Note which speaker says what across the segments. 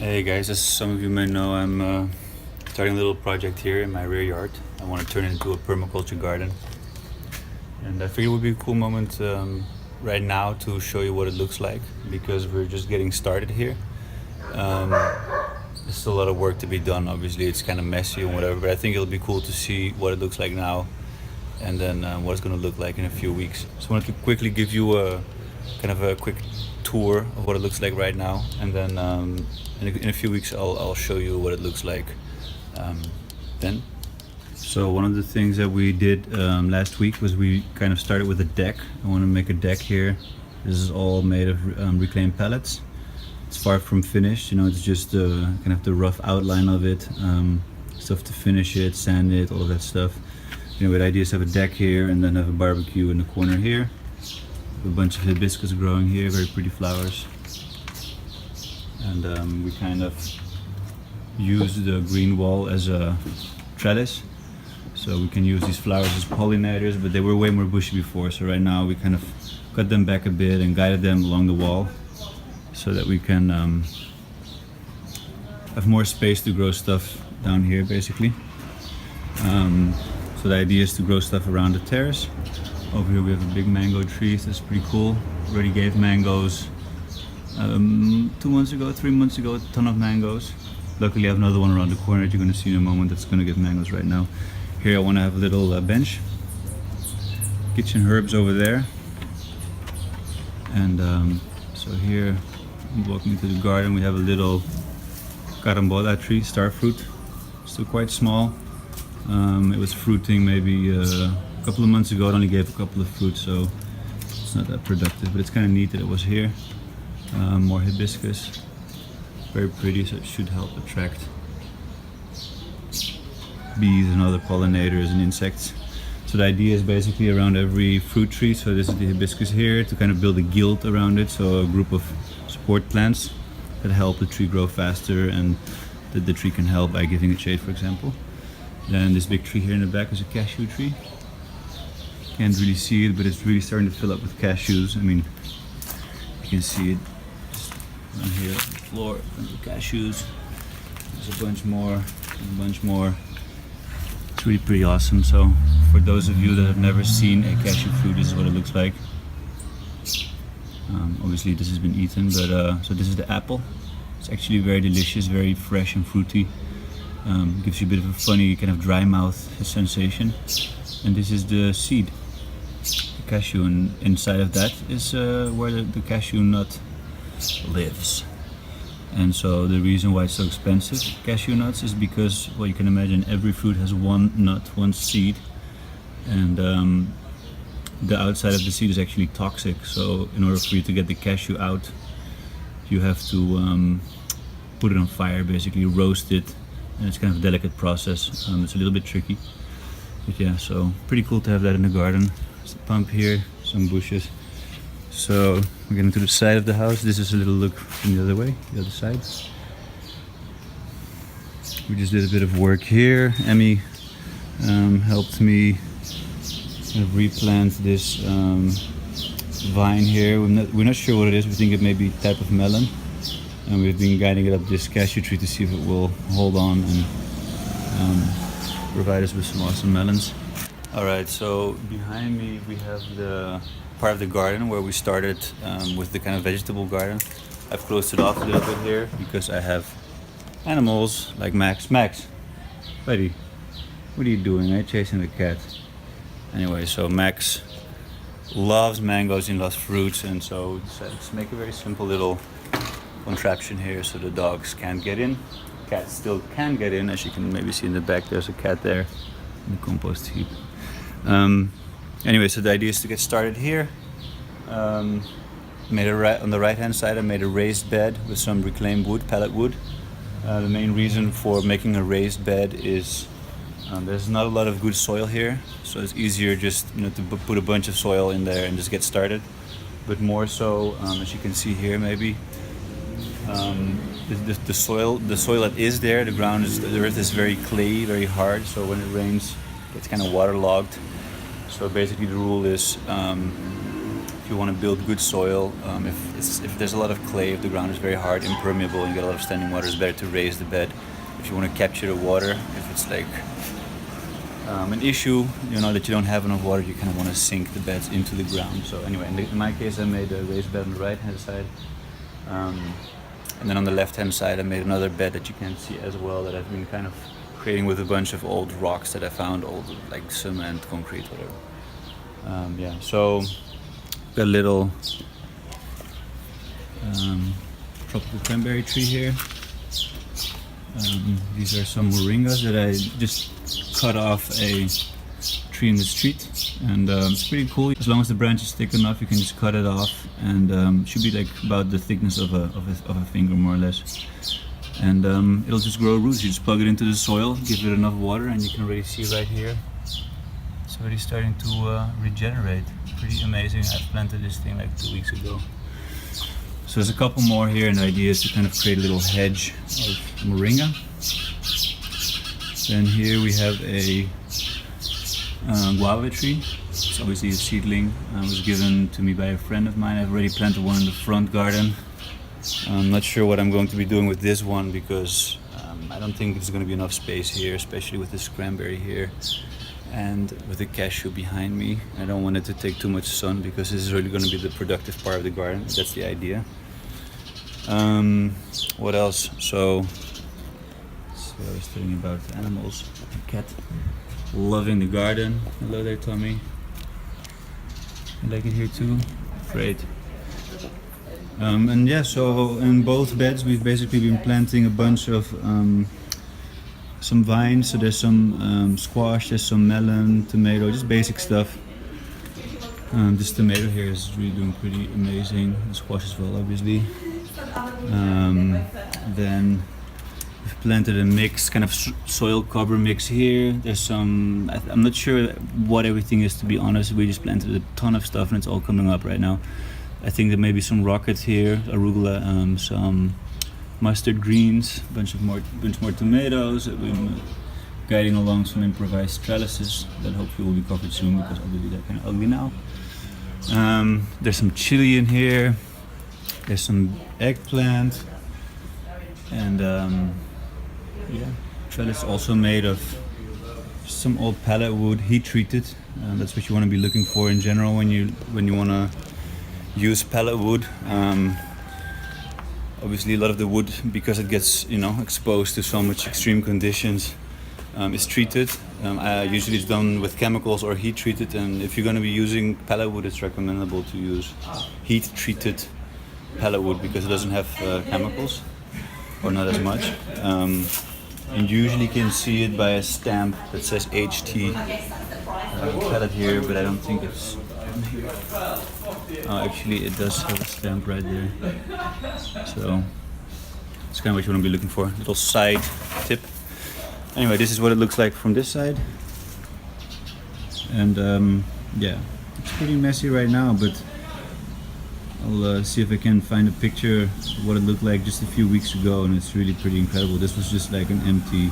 Speaker 1: Hey guys, as some of you may know, I'm starting a little project here in my rear yard. I want to turn it into a permaculture garden. And I figured it would be a cool moment right now to show you what it looks like, because we're just getting started here. There's still a lot of work to be done. Obviously, it's kind of messy and whatever, but I think it'll be cool to see what it looks like now and then what it's going to look like in a few weeks. So I wanted to quickly give you a kind of a quick tour of what it looks like right now, and then in a few weeks I'll show you what it looks like then. So one of the things that we did last week was we kind of started with a deck. I want to make a deck here. This is all made of reclaimed pallets. It's far from finished, you know, it's just kind of the rough outline of it, stuff to finish it, sand it, all of that stuff. You know, the idea is to have a deck here and then have a barbecue in the corner here. A bunch of hibiscus growing here, very pretty flowers. And we kind of use the green wall as a trellis. So we can use these flowers as pollinators, but they were way more bushy before. So right now we kind of cut them back a bit and guided them along the wall so that we can have more space to grow stuff down here basically. So the idea is to grow stuff around the terrace. Over here we have a big mango tree, so that's pretty cool. Already gave mangoes 2 months ago, 3 months ago, a ton of mangoes. Luckily I have another one around the corner that you're going to see in a moment that's going to give mangoes right now. Here I want to have a little bench. Kitchen herbs over there. And so here, I'm walking into the garden, we have a little carambola tree, star fruit. Still quite small. It was fruiting maybe a couple of months ago. It only gave a couple of fruits, so it's not that productive, but it's kind of neat that it was here. More hibiscus, very pretty, so it should help attract bees and other pollinators and insects. So the idea is basically around every fruit tree, so this is the hibiscus here, to kind of build a guild around it, so a group of support plants that help the tree grow faster and that the tree can help by giving it shade, for example. Then this big tree here in the back is a cashew tree. Can't really see it, but it's really starting to fill up with cashews. I mean, you can see it just on here on the floor, the cashews. There's a bunch more, a bunch more. It's really pretty awesome. So for those of you that have never seen a cashew fruit, this is what it looks like. Obviously this has been eaten, but so this is the apple. It's actually very delicious, very fresh and fruity. Gives you a bit of a funny kind of dry mouth sensation. And this is the seed, the cashew, and inside of that is where the cashew nut lives. And so the reason why it's so expensive, cashew nuts, is because, well, you can imagine every fruit has one nut, one seed, and the outside of the seed is actually toxic. So in order for you to get the cashew out, you have to put it on fire, basically roast it, and it's kind of a delicate process. It's a little bit tricky. But yeah, so pretty cool to have that in the garden. There's a pump here, some bushes. So we're getting to the side of the house. This is a little look from the other way, the other side. We just did a bit of work here. Emmy helped me kind of replant this vine here. We're not sure what it is. We think it may be a type of melon. And we've been guiding it up this cashew tree to see if it will hold on and provide us with some awesome melons. Alright, so behind me we have the part of the garden where we started with the kind of vegetable garden. I've closed it off a little bit here because I have animals like Max. Max, buddy, what are you doing? Are you chasing the cat? Anyway, so Max loves mangoes and loves fruits, and so we decided to make a very simple little contraption here so the dogs can't get in. Cats still can get in, as you can maybe see in the back. There's a cat there in the compost heap. Anyway, so the idea is to get started here. On the right hand side I made a raised bed with some reclaimed wood, pallet wood. The main reason for making a raised bed is there's not a lot of good soil here, so it's easier just, you know, to put a bunch of soil in there and just get started. But more so, as you can see here maybe, the soil that is there, the earth is very clayey, very hard, so when it rains it's kind of waterlogged. So basically the rule is if you you want to build good soil, if there's a lot of clay, if the ground is very hard, impermeable, and you get a lot of standing water, it's better to raise the bed. If you want to capture the water, if it's like an issue, that you don't have enough water, you kind of want to sink the beds into the ground. So anyway, in my case, I made a raised bed on the right hand side, and then on the left hand side, I made another bed that you can see as well, that I've been kind of creating with a bunch of old rocks that I found, old like cement, concrete, whatever. So got a little tropical cranberry tree here. These are some moringas that I just cut off a tree in the street, and it's pretty cool. As long as the branch is thick enough, you can just cut it off, and it should be like about the thickness of a finger, more or less. And it'll just grow roots. You just plug it into the soil, give it enough water, and you can already see right here it's already starting to regenerate. Pretty amazing. I planted this thing like 2 weeks ago. So there's a couple more here, and the idea is to kind of create a little hedge of moringa. Then here we have a guava tree. It's obviously a seedling. It was given to me by a friend of mine. I've already planted one in the front garden. I'm not sure what I'm going to be doing with this one, because I don't think there's going to be enough space here, especially with this cranberry here and with the cashew behind me. I don't want it to take too much sun, because this is really going to be the productive part of the garden. That's the idea. What else? So I was telling you about the animals. The cat loving the garden. Hello there, Tommy. You like it here too? Great. And yeah, so in both beds we've basically been planting a bunch of some vines. So there's some squash, there's some melon, tomato, just basic stuff. This tomato here is really doing pretty amazing. The squash as well, obviously. Then we've planted a mix, kind of soil cover mix here. There's some, I'm not sure what everything is, to be honest. We just planted a ton of stuff and it's all coming up right now. I think there may be some rockets here, arugula, some mustard greens, bunch more tomatoes. We're guiding along some improvised trellises that hopefully will be covered soon, because obviously they're kind of ugly now. There's some chili in here. There's some eggplant, and trellis also made of some old pallet wood, heat treated. That's what you want to be looking for in general when you want to use pallet wood. Obviously a lot of the wood, because it gets exposed to so much extreme conditions, is treated. Usually it's done with chemicals or heat treated, and if you're going to be using pallet wood, it's recommendable to use heat treated pallet wood, because it doesn't have chemicals, or not as much. And usually you can see it by a stamp that says HT pallet here, but I don't think it's here. Actually it does have a stamp right there, so it's kind of what you want to be looking for, little side tip. Anyway, this is what it looks like from this side, and yeah, it's pretty messy right now, but I'll see if I can find a picture of what it looked like just a few weeks ago, and it's really pretty incredible. This was just like an empty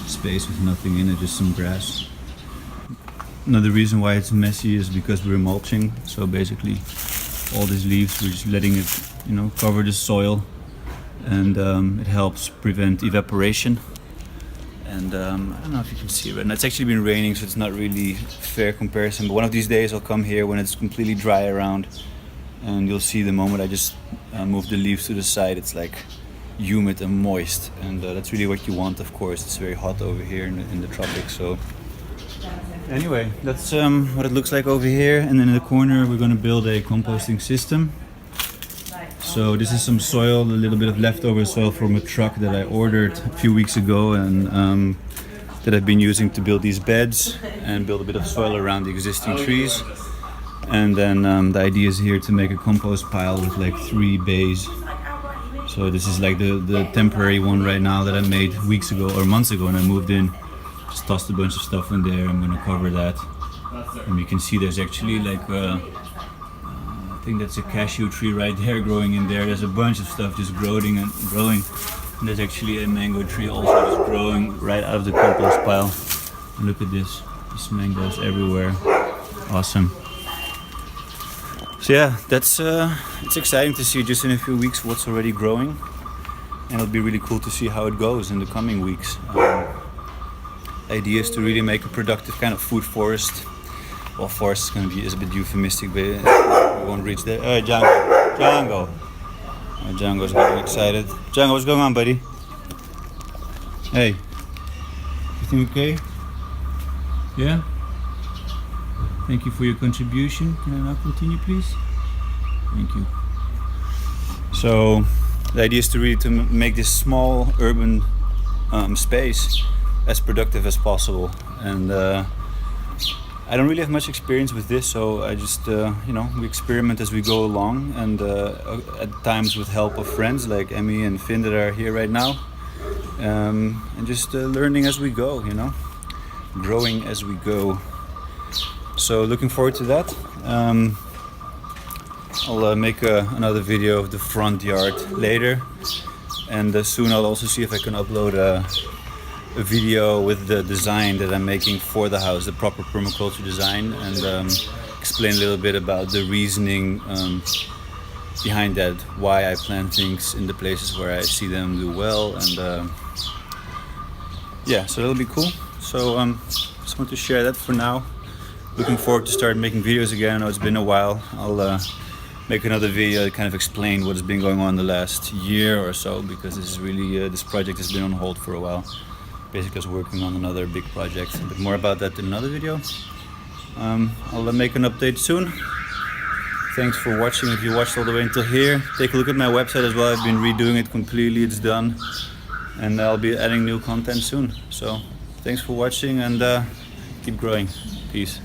Speaker 1: space with nothing in it, just some grass. Another reason why it's messy is because we're mulching. So basically all these leaves, we're just letting it cover the soil, and it helps prevent evaporation. And I don't know if you can see it, and it's actually been raining, so it's not really fair comparison, but one of these days I'll come here when it's completely dry around, and you'll see the moment I just move the leaves to the side, it's like humid and moist, and that's really what you want, of course. It's very hot over here in the tropics. So anyway, that's what it looks like over here. And then in the corner we're going to build a composting system. So this is some soil, a little bit of leftover soil from a truck that I ordered a few weeks ago, and that I've been using to build these beds and build a bit of soil around the existing trees. And then the idea is here to make a compost pile with like 3 bays. So this is like the temporary one right now that I made weeks ago or months ago, and I moved in. Just tossed a bunch of stuff in there. I'm gonna cover that, and you can see there's actually like I think that's a cashew tree right there growing in there. There's a bunch of stuff just growing and growing. And there's actually a mango tree also just growing right out of the compost pile. And look at this, just mangoes everywhere. Awesome. So yeah, that's it's exciting to see just in a few weeks what's already growing, and it'll be really cool to see how it goes in the coming weeks. Idea is to really make a productive kind of food forest. Well, forest is a bit euphemistic, but we won't reach there. Django. Django's getting excited. Django, what's going on, buddy? Hey, everything okay? Yeah? Thank you for your contribution. Can I now continue, please? Thank you. So, the idea is to really make this small urban space as productive as possible. And I don't really have much experience with this, so I just, we experiment as we go along, and at times with help of friends like Emmy and Finn that are here right now, and just learning as we go, growing as we go. So looking forward to that. I'll make another video of the front yard later, and soon I'll also see if I can upload a video with the design that I'm making for the house, the proper permaculture design, and explain a little bit about the reasoning behind that, why I plant things in the places where I see them do well, and so that'll be cool. So just want to share that for now. Looking forward to start making videos again. I know it's been a while. I'll make another video to kind of explain what has been going on the last year or so, because this is really this project has been on hold for a while. Basically, I was working on another big project, but more about that in another video. I'll make an update soon. Thanks for watching. If you watched all the way until here, take a look at my website as well. I've been redoing it completely. It's done, and I'll be adding new content soon. So thanks for watching, and keep growing. Peace.